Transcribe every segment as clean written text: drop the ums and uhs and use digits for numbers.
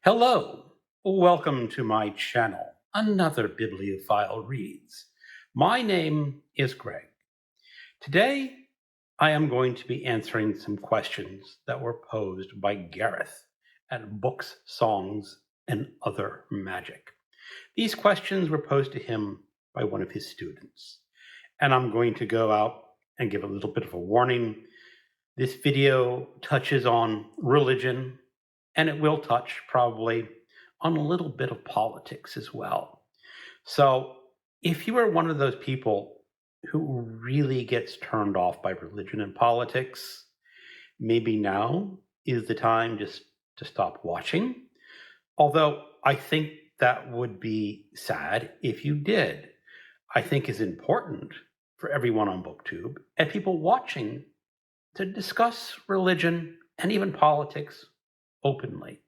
Hello, welcome to my channel, Another Bibliophile Reads. My name is Greg. Today, I am going to be answering some questions that were posed by Gareth at Books, Songs, and Other Magic. These questions were posed to him by one of his students, and I'm going to go out and give a little bit of a warning. This video touches on religion, and it will touch probably on a little bit of politics as well. So if you are one of those people who really gets turned off by religion and politics, maybe now is the time just to stop watching. Although I think that would be sad if you did. I think is important for everyone on BookTube and people watching to discuss religion and even politics openly.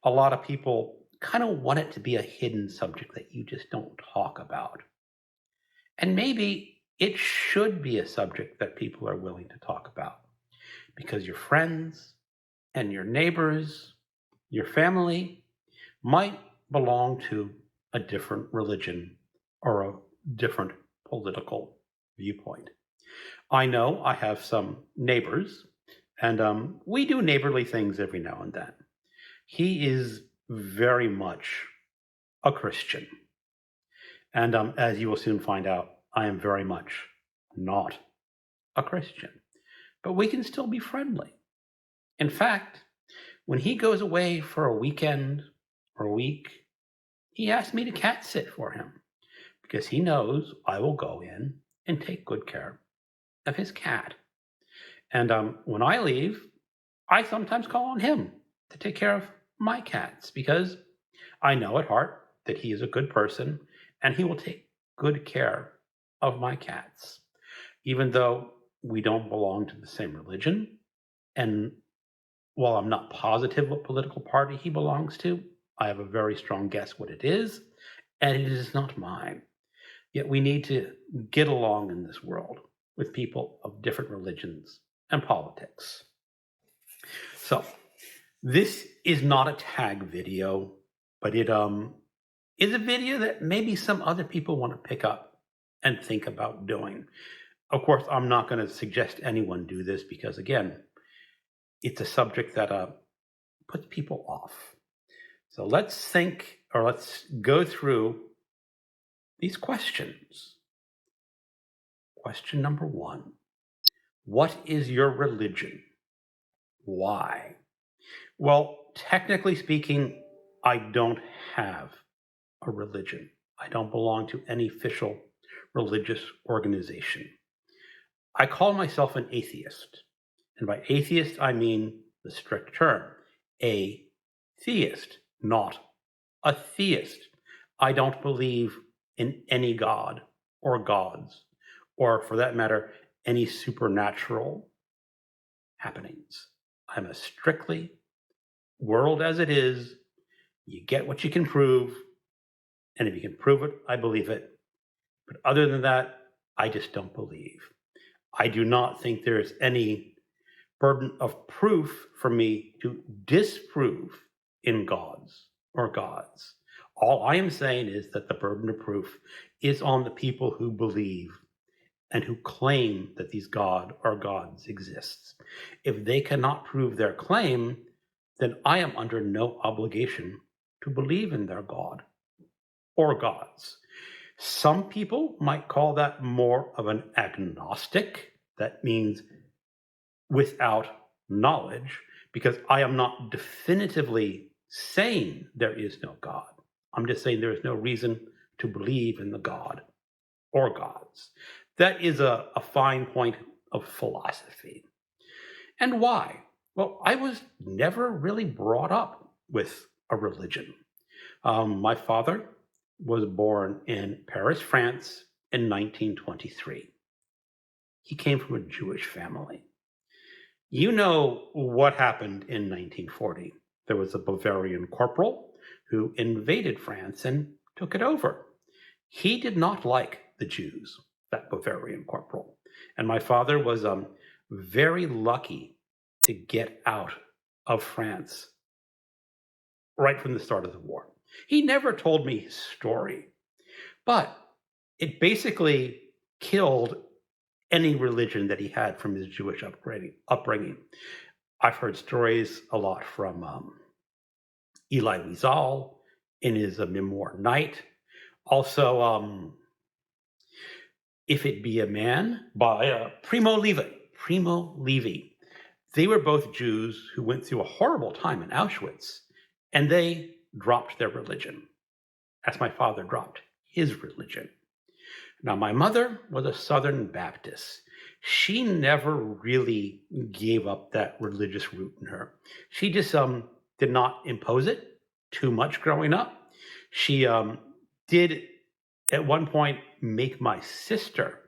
A lot of people kind of want it to be a hidden subject that you just don't talk about. And maybe it should be a subject that people are willing to talk about because your friends and your neighbors, your family might belong to a different religion or a different political viewpoint. I know I have some neighbors, and we do neighborly things every now and then. He is very much a Christian. And as you will soon find out, I am very much not a Christian. But we can still be friendly. In fact, when he goes away for a weekend or a week, he asks me to cat sit for him because he knows I will go in and take good care of his cat. And when I leave, I sometimes call on him to take care of my cats because I know at heart that he is a good person and he will take good care of my cats. Even though we don't belong to the same religion, and while I'm not positive what political party he belongs to, I have a very strong guess what it is, and it is not mine. Yet we need to get along in this world with people of different religions and politics. So this is not a tag video, but it is a video that maybe some other people want to pick up and think about doing. Of course, I'm not going to suggest anyone do this because, again, it's a subject that puts people off. So let's go through these questions. Question number 1. What is your religion? Why? Well, technically speaking, I don't have a religion. I don't belong to any official religious organization. I call myself an atheist. And by atheist, I mean the strict term, a theist, not a theist. I don't believe in any god or gods, or for that matter, any supernatural happenings. I'm a strictly world as it is. You get what you can prove, and if you can prove it, I believe it. But other than that, I just don't believe. I do not think there is any burden of proof for me to disprove in gods or gods. All I am saying is that the burden of proof is on the people who believe and who claim that these god or gods exist. If they cannot prove their claim, then I am under no obligation to believe in their god or gods. Some people might call that more of an agnostic. That means without knowledge, because I am not definitively saying there is no God. I'm just saying there is no reason to believe in the God or gods. That is a fine point of philosophy. And why? Well, I was never really brought up with a religion. My father was born in Paris, France in 1923. He came from a Jewish family. You know what happened in 1940. There was a Bavarian corporal who invaded France and took it over. He did not like the Jews, that Bavarian corporal. And my father was very lucky to get out of France right from the start of the war. He never told me his story, but it basically killed any religion that he had from his Jewish upbringing. I've heard stories a lot from Elie Wiesel in his memoir Night. Also, If It Be a Man by Primo Levi. Primo Levi. They were both Jews who went through a horrible time in Auschwitz, and they dropped their religion, as my father dropped his religion. Now, my mother was a Southern Baptist. She never really gave up that religious root in her. She just did not impose it too much growing up. She did at one point make my sister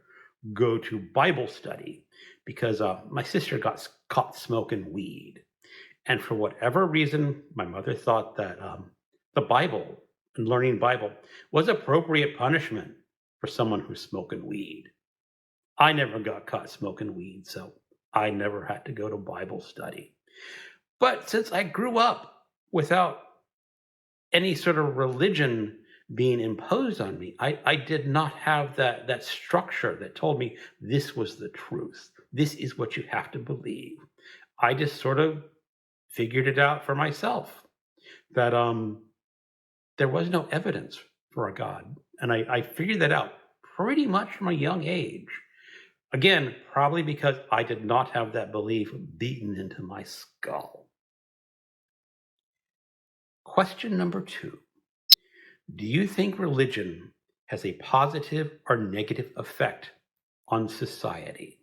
go to Bible study because my sister got caught smoking weed. And for whatever reason, my mother thought that the Bible and learning Bible was appropriate punishment for someone who's smoking weed. I never got caught smoking weed, so I never had to go to Bible study. But since I grew up without any sort of religion being imposed on me, I did not have that structure that told me this was the truth. This is what you have to believe. I just sort of figured it out for myself that there was no evidence for a God. And I figured that out pretty much from a young age. Again, probably because I did not have that belief beaten into my skull. Question number 2. Do you think religion has a positive or negative effect on society?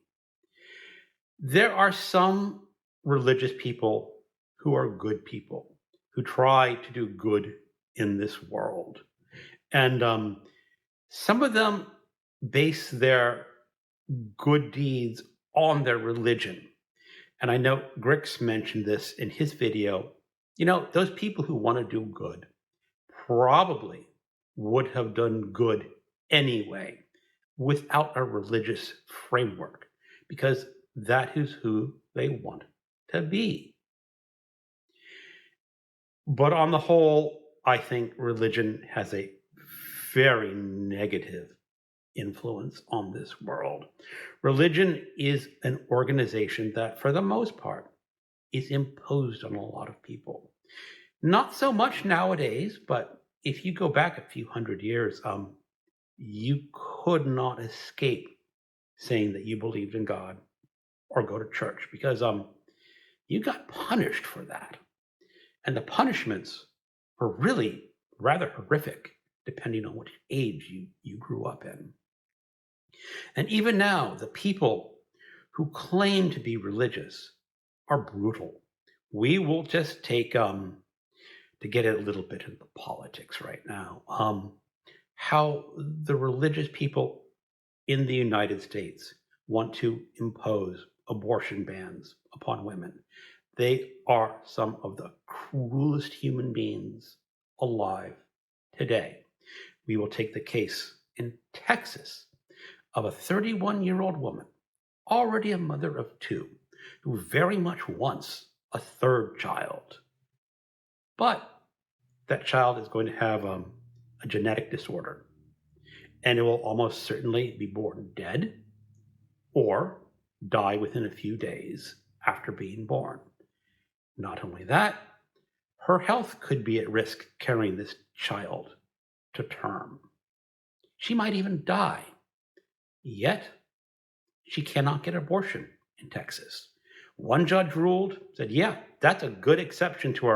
There are some religious people who are good people, who try to do good in this world. And some of them base their good deeds on their religion. And I know Grix mentioned this in his video. You know, those people who want to do good probably would have done good anyway without a religious framework, because that is who they want to be. But on the whole, I think religion has a very negative influence on this world. Religion is an organization that, for the most part, is imposed on a lot of people. Not so much nowadays, but if you go back a few hundred years, you could not escape saying that you believed in God or go to church, because you got punished for that. And the punishments were really rather horrific, depending on what age you grew up in. And even now, the people who claim to be religious are brutal. We will just take, to get a little bit into politics right now, how the religious people in the United States want to impose abortion bans upon women. They are some of the cruelest human beings alive today. We will take the case in Texas of a 31-year-old woman, already a mother of 2, who very much wants a 3rd child. But that child is going to have a genetic disorder, and it will almost certainly be born dead or die within a few days after being born. Not only that, her health could be at risk carrying this child to term. She might even die. Yet, she cannot get abortion in Texas. One judge ruled, said, yeah, that's a good exception to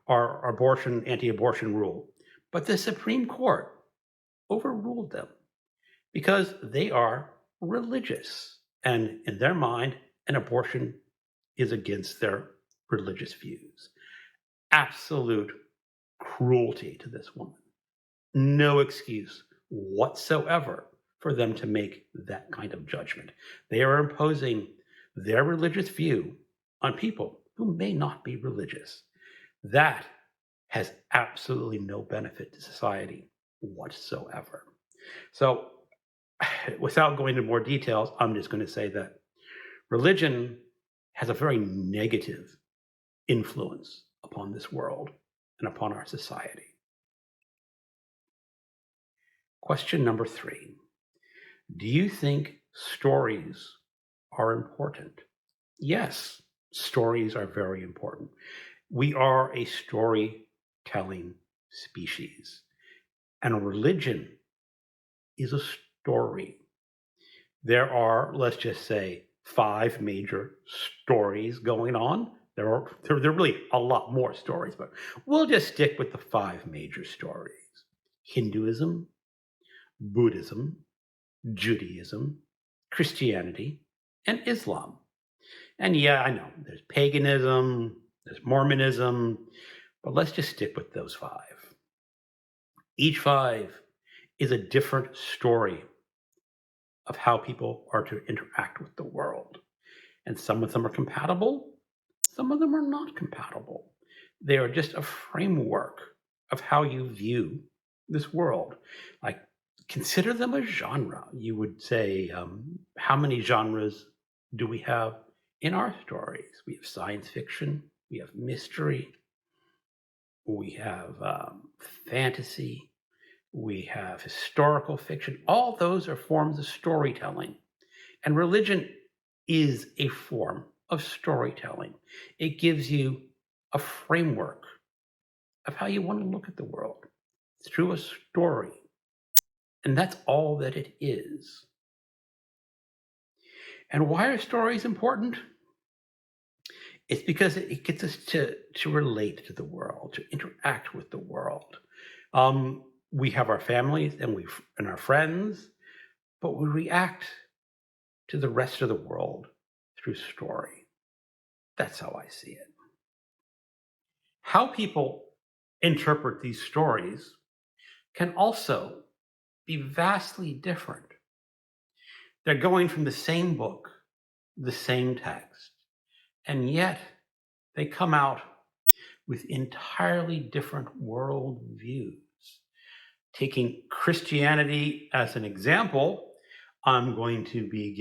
our abortion, anti-abortion rule. But the Supreme Court overruled them because they are religious. And in their mind, an abortion is against their religious views. Absolute cruelty to this woman. No excuse whatsoever for them to make that kind of judgment. They are imposing their religious view on people who may not be religious. That has absolutely no benefit to society whatsoever. So, without going into more details, I'm just going to say that religion has a very negative influence upon this world. and upon our society. Question number 3. Do you think stories are important? Yes, stories are very important. We are a storytelling species, and a religion is a story. There are, let's just say, 5 major stories going on. There are really a lot more stories, but we'll just stick with the 5 major stories. Hinduism, Buddhism, Judaism, Christianity, and Islam. And yeah, I know there's paganism, there's Mormonism, but let's just stick with those 5. Each 5 is a different story of how people are to interact with the world. And some of them are compatible, some of them are not compatible. They are just a framework of how you view this world. Like, consider them a genre. You would say, how many genres do we have in our stories? We have science fiction, we have mystery, we have fantasy, we have historical fiction. All those are forms of storytelling. And religion is a form of storytelling. It gives you a framework of how you want to look at the world through a story. And that's all that it is. And why are stories important? It's because it gets us to relate to the world, to interact with the world. We have our families and our friends, but we react to the rest of the world through story. That's how I see it. How people interpret these stories can also be vastly different. They're going from the same book, the same text, and yet they come out with entirely different world views. Taking Christianity as an example, I'm going to be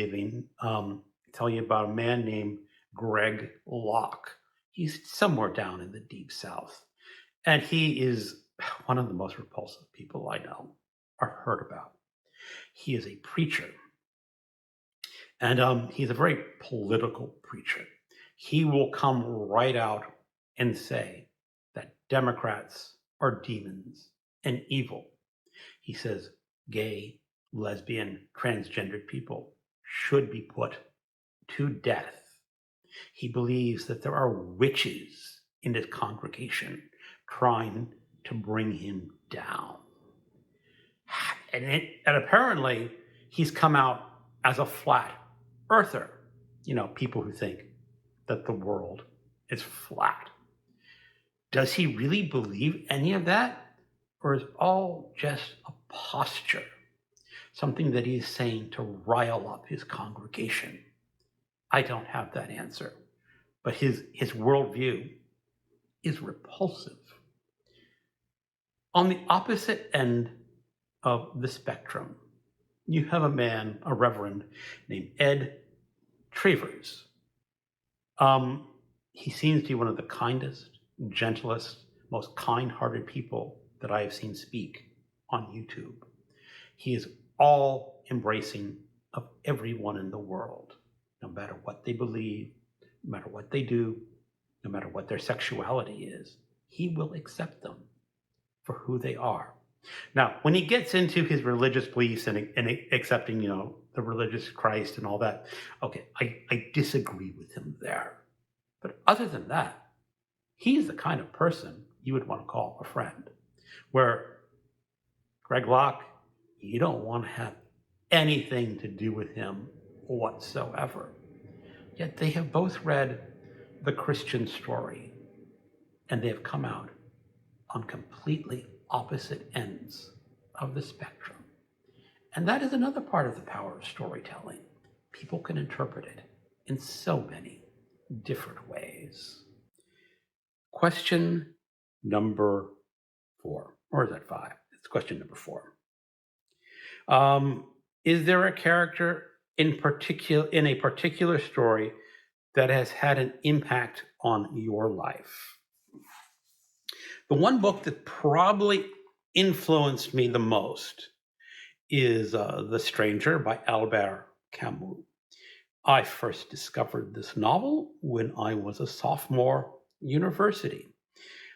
telling you about a man named Locke. He's somewhere down in the deep south, and he is one of the most repulsive people I know or heard about. He is a preacher, and he's a very political preacher. He will come right out and say that Democrats are demons and evil. He says gay, lesbian, transgendered people should be put to death. He believes that there are witches in his congregation trying to bring him down. And apparently he's come out as a flat earther. You know, people who think that the world is flat. Does he really believe any of that? Or is all just a posture? Something that he's saying to rile up his congregation? I don't have that answer. But his worldview is repulsive. On the opposite end of the spectrum, you have a reverend named Ed Trevors. He seems to be one of the kindest, gentlest, most kind-hearted people that I have seen speak on YouTube. He is all embracing of everyone in the world, no matter what they believe, no matter what they do, no matter what their sexuality is. He will accept them for who they are. Now, when he gets into his religious beliefs and accepting, the religious Christ and all that, okay, I disagree with him there. But other than that, he is the kind of person you would want to call a friend. Where Locke, you don't want to have anything to do with him whatsoever. Yet they have both read the Christian story, and they have come out on completely opposite ends of the spectrum. And that is another part of the power of storytelling. People can interpret it in so many different ways. Question number 4, or is that 5? It's question number 4. Is there a character in a particular story that has had an impact on your life? The one book that probably influenced me the most is The Stranger by Albert Camus. I first discovered this novel when I was a sophomore university.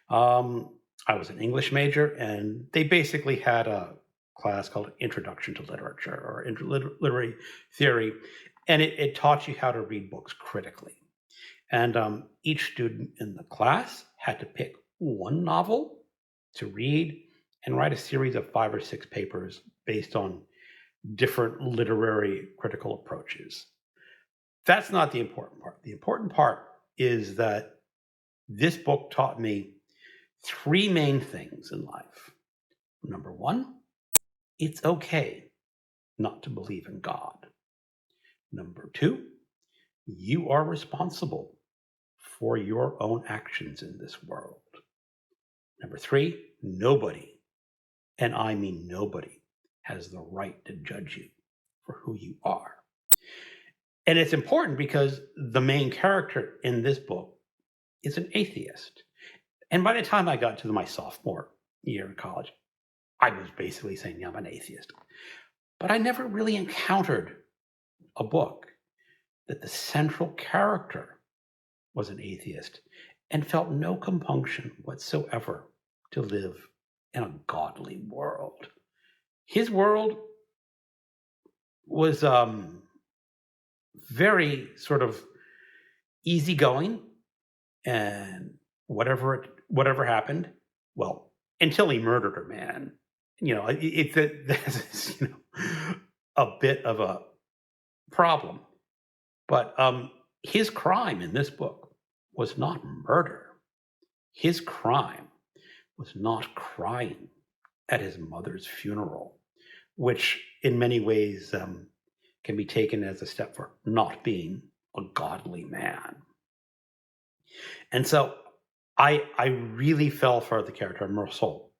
I was an English major, and they basically had a class called Introduction to Literature or Literary Theory, and it taught you how to read books critically. And each student in the class had to pick one novel to read and write a series of 5 or 6 papers based on different literary critical approaches. That's not the important part. The important part is that this book taught me 3 main things in life. Number 1, it's okay not to believe in God. Number 2, you are responsible for your own actions in this world. Number 3, nobody, and I mean nobody, has the right to judge you for who you are. And it's important because the main character in this book is an atheist. And by the time I got to my sophomore year in college, I was basically saying, yeah, I'm an atheist. But I never really encountered a book that the central character was an atheist and felt no compunction whatsoever to live in a godly world. His world was very sort of easygoing, and whatever happened, well, until he murdered her, man. That's a bit of a problem. But his crime in this book was not murder. His crime was not crying at his mother's funeral, which in many ways can be taken as a step for not being a godly man. And so I really fell for the character of Mersault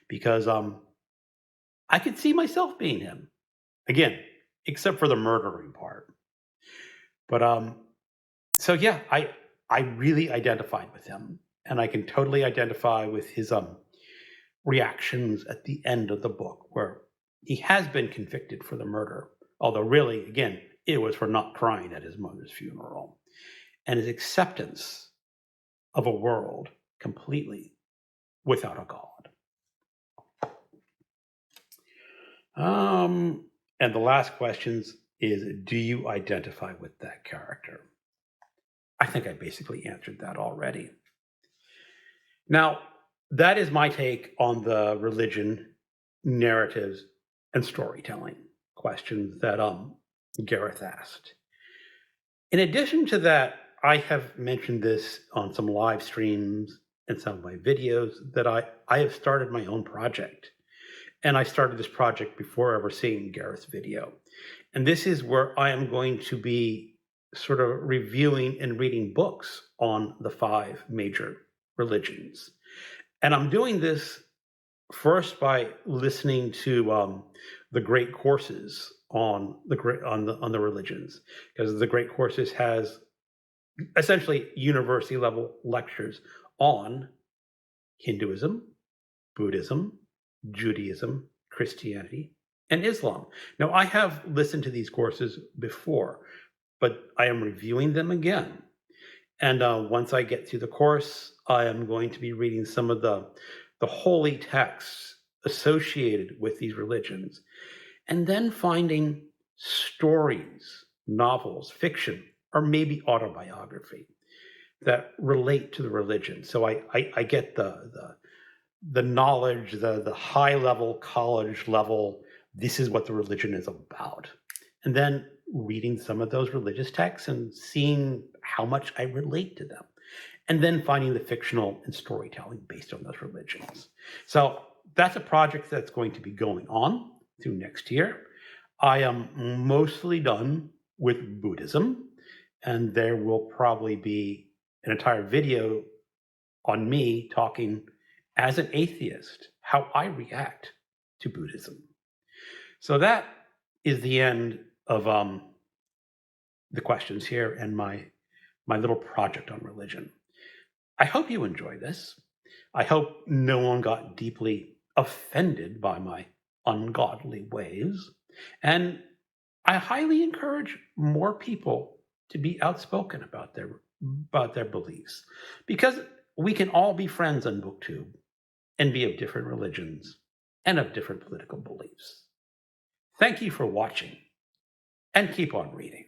because I could see myself being him. Again, except for the murdering part. But so yeah, I really identified with him, and I can totally identify with his reactions at the end of the book, where he has been convicted for the murder, although really, again, it was for not crying at his mother's funeral, and his acceptance of a world completely without a God. And the last questions is, do you identify with that character? I think I basically answered that already. Now, that is my take on the religion, narratives, and storytelling questions that Gareth asked. In addition to that, I have mentioned this on some live streams and some of my videos that I have started my own project. And I started this project before ever seeing Gareth's video. And this is where I am going to be sort of reviewing and reading books on the 5 major religions. And I'm doing this first by listening to the Great Courses on the religions, because the Great Courses has essentially university level lectures on Hinduism, Buddhism, Judaism, Christianity, and Islam. Now, I have listened to these courses before, but I am reviewing them again. And once I get through the course, I am going to be reading some of the holy texts associated with these religions, and then finding stories, novels, fiction, or maybe autobiography that relate to the religion. So I get the knowledge, the high level, college level, this is what the religion is about. And then reading some of those religious texts and seeing how much I relate to them. And then finding the fictional and storytelling based on those religions. So that's a project that's going to be going on through next year. I am mostly done with Buddhism, and there will probably be an entire video on me talking as an atheist, how I react to Buddhism. So that is the end of the questions here and my little project on religion. I hope you enjoy this. I hope no one got deeply offended by my ungodly ways. And I highly encourage more people to be outspoken about their beliefs, because we can all be friends on BookTube and be of different religions and of different political beliefs. Thank you for watching, and keep on reading.